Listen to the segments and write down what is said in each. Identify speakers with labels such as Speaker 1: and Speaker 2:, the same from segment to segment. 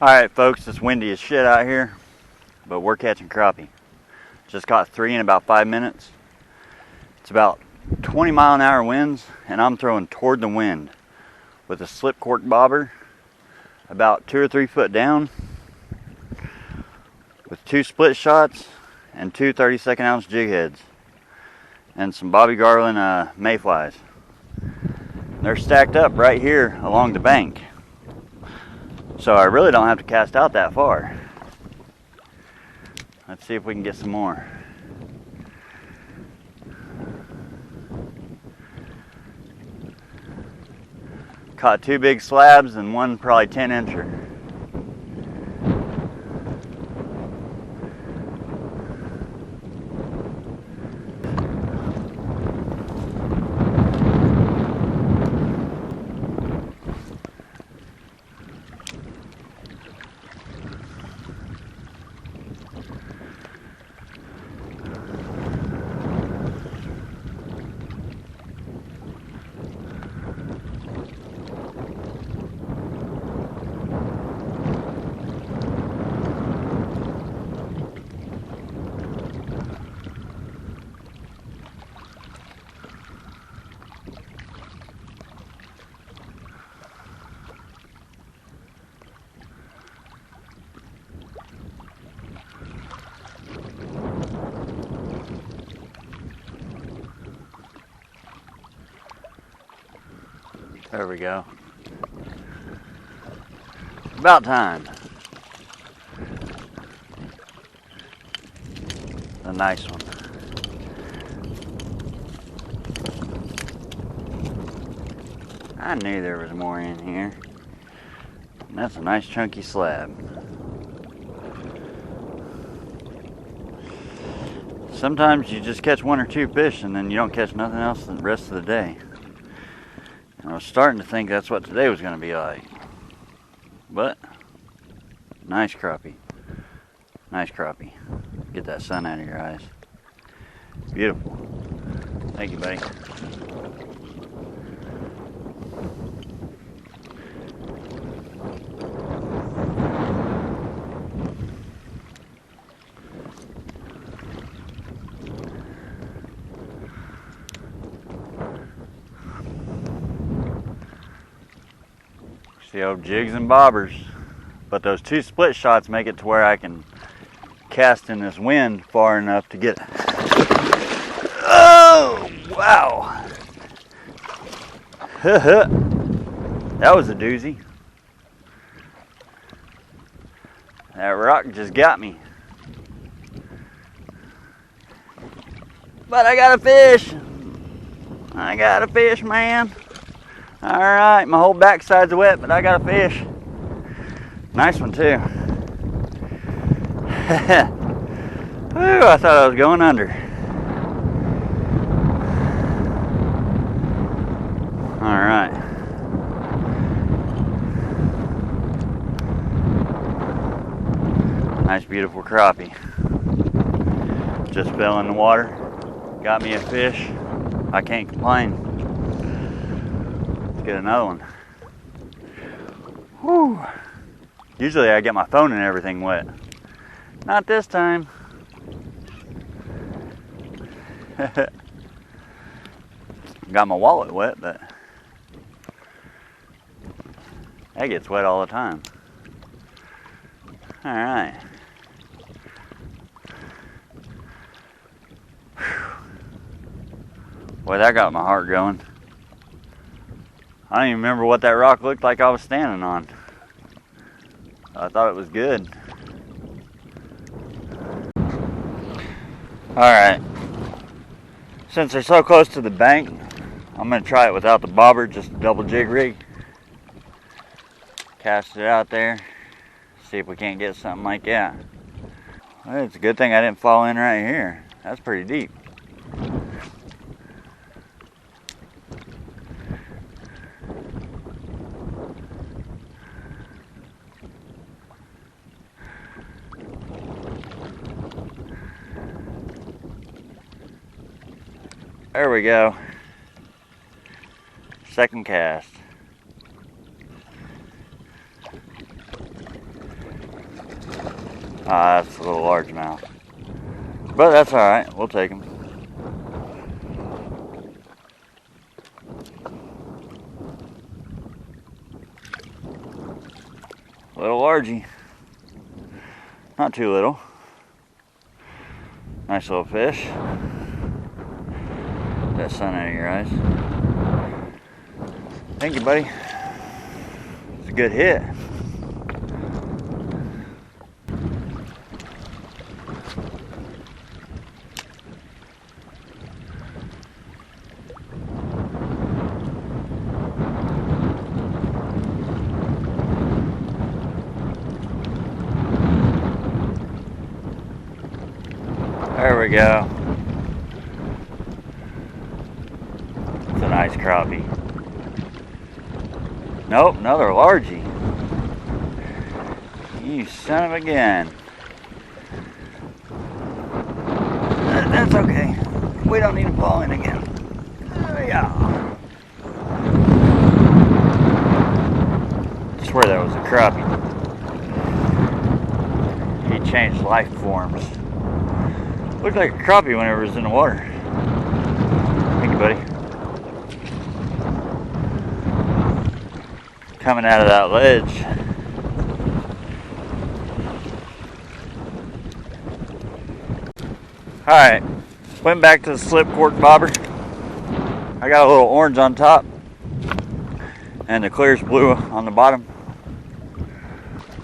Speaker 1: Alright folks, it's windy as shit out here, but we're catching crappie. Just caught 3 in about 5 minutes. It's about 20-mile-an-hour winds, and I'm throwing toward the wind with a slip cork bobber about 2 or 3 foot down with 2 split shots and 2 32nd ounce jig heads and some Bobby Garland mayflies. They're stacked up right here along the bank, so I really don't have to cast out that far. Let's see if we can get some more. Caught 2 big slabs and 1 probably 10-incher. There we go. About time. A nice one. I knew there was more in here. And that's a nice chunky slab. Sometimes you just catch 1 or 2 fish and then you don't catch nothing else the rest of the day. I was starting to think that's what today was going to be like. But, nice crappie. Nice crappie. Get that sun out of your eyes. Beautiful. Thank you, buddy. The old jigs and bobbers, but those 2 split shots make it to where I can cast in this wind far enough to get. Oh wow! That was a doozy. That rock just got me, but I got a fish. I got a fish, man. Alright, my whole backside's wet, but I got a fish. Nice one, too. Ooh, I thought I was going under. Alright. Nice, beautiful crappie. Just fell in the water. Got me a fish. I can't complain. Get another one. Whew. Usually I get my phone and everything wet. Not this time. Got my wallet wet, but that gets wet all the time. Alright. Boy, that got my heart going. I don't even remember what that rock looked like I was standing on. I thought it was good. Alright. Since they're so close to the bank, I'm going to try it without the bobber, just a double jig rig. Cast it out there. See if we can't get something like that. Well, it's a good thing I didn't fall in right here. That's pretty deep. There we go. Second cast. Ah, that's a little largemouth. But that's alright, we'll take him. Little largy. Not too little. Nice little fish. That sun out of your eyes. Thank you, buddy. It's a good hit. There we go. It's a nice crappie. Nope, another largie. You son of a gun. That's okay. We don't need to pull in again. Yeah. I swear that was a crappie. He changed life forms. Looked like a crappie whenever it was in the water. Thank you, buddy. Coming out of that ledge. Alright, went back to the slip cork bobber. I got a little orange on top and the clearest blue on the bottom.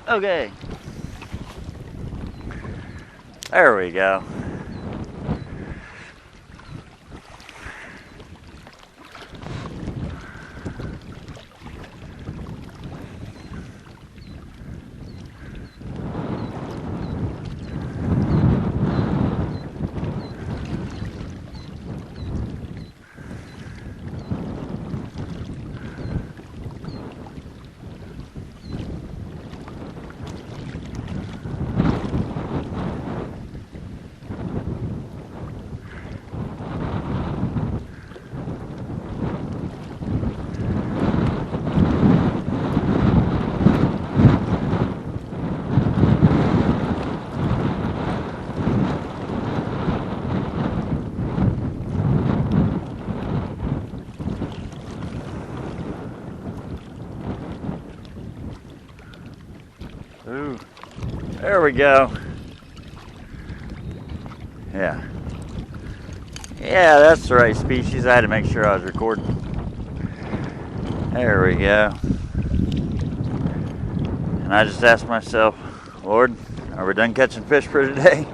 Speaker 1: Okay. There we go. Ooh, there we go. Yeah. Yeah, that's the right species. I had to make sure I was recording. There we go. And I just asked myself, Lord, are we done catching fish for today?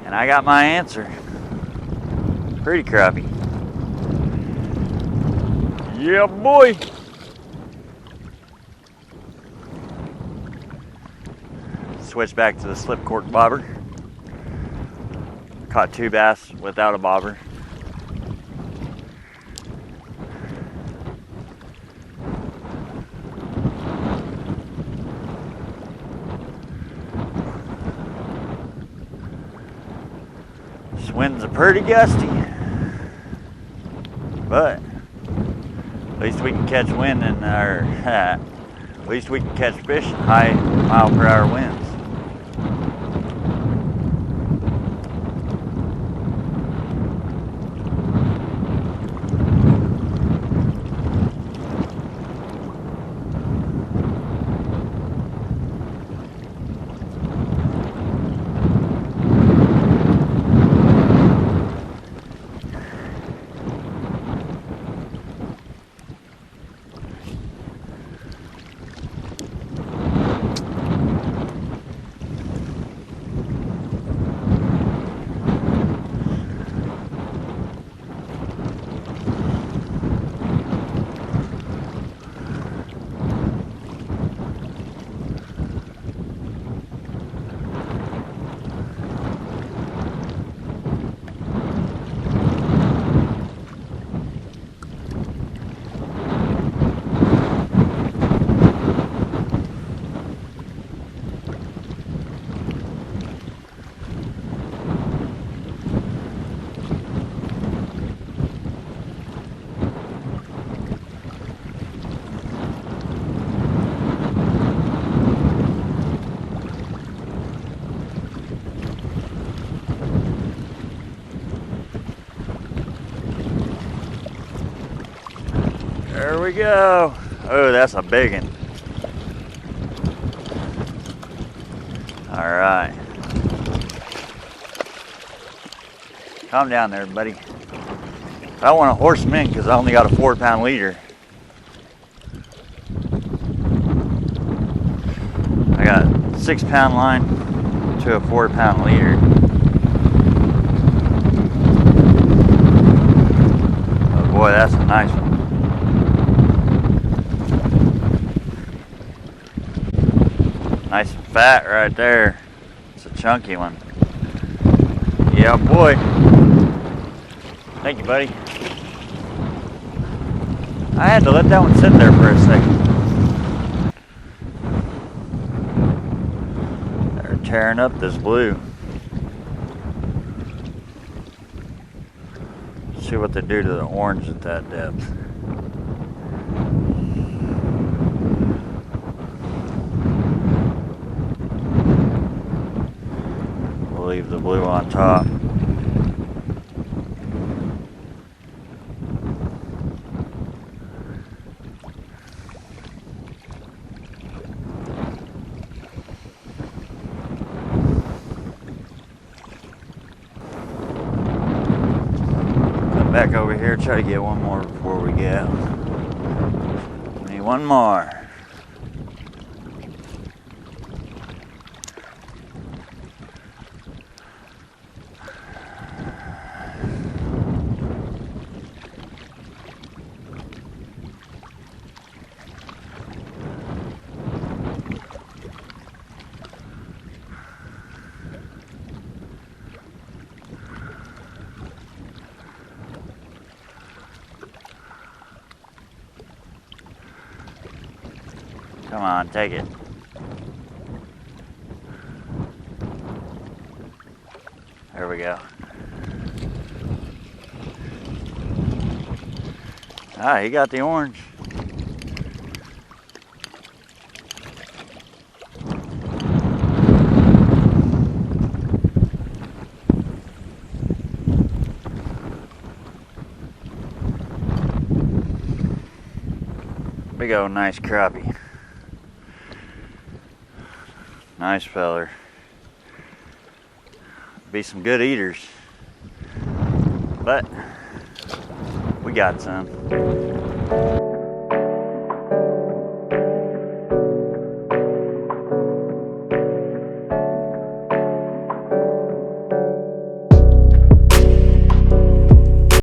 Speaker 1: And I got my answer. Pretty crappie. Yeah, boy. Switch back to the slip cork bobber. Caught 2 bass without a bobber. This wind's pretty gusty, but at least we can catch wind in our at least we can catch fish in high mile-per-hour winds. we go. Oh, that's a big one. All right. Calm down there, buddy. I want to horse him in because I only got a 4-pound leader. I got 6-pound line to a 4-pound leader. Oh boy, that's a nice one. Nice and fat right there. It's a chunky one. Yeah, boy. Thank you, buddy. I had to let that one sit there for a second. They're tearing up this blue. See what they do to the orange at that depth. We'll leave the blue on top. Back over here, try to get one more before we go. Need one more. Come on, take it. There we go. Ah, he got the orange. Big old nice crappie. Nice feller. Be some good eaters. But we got some.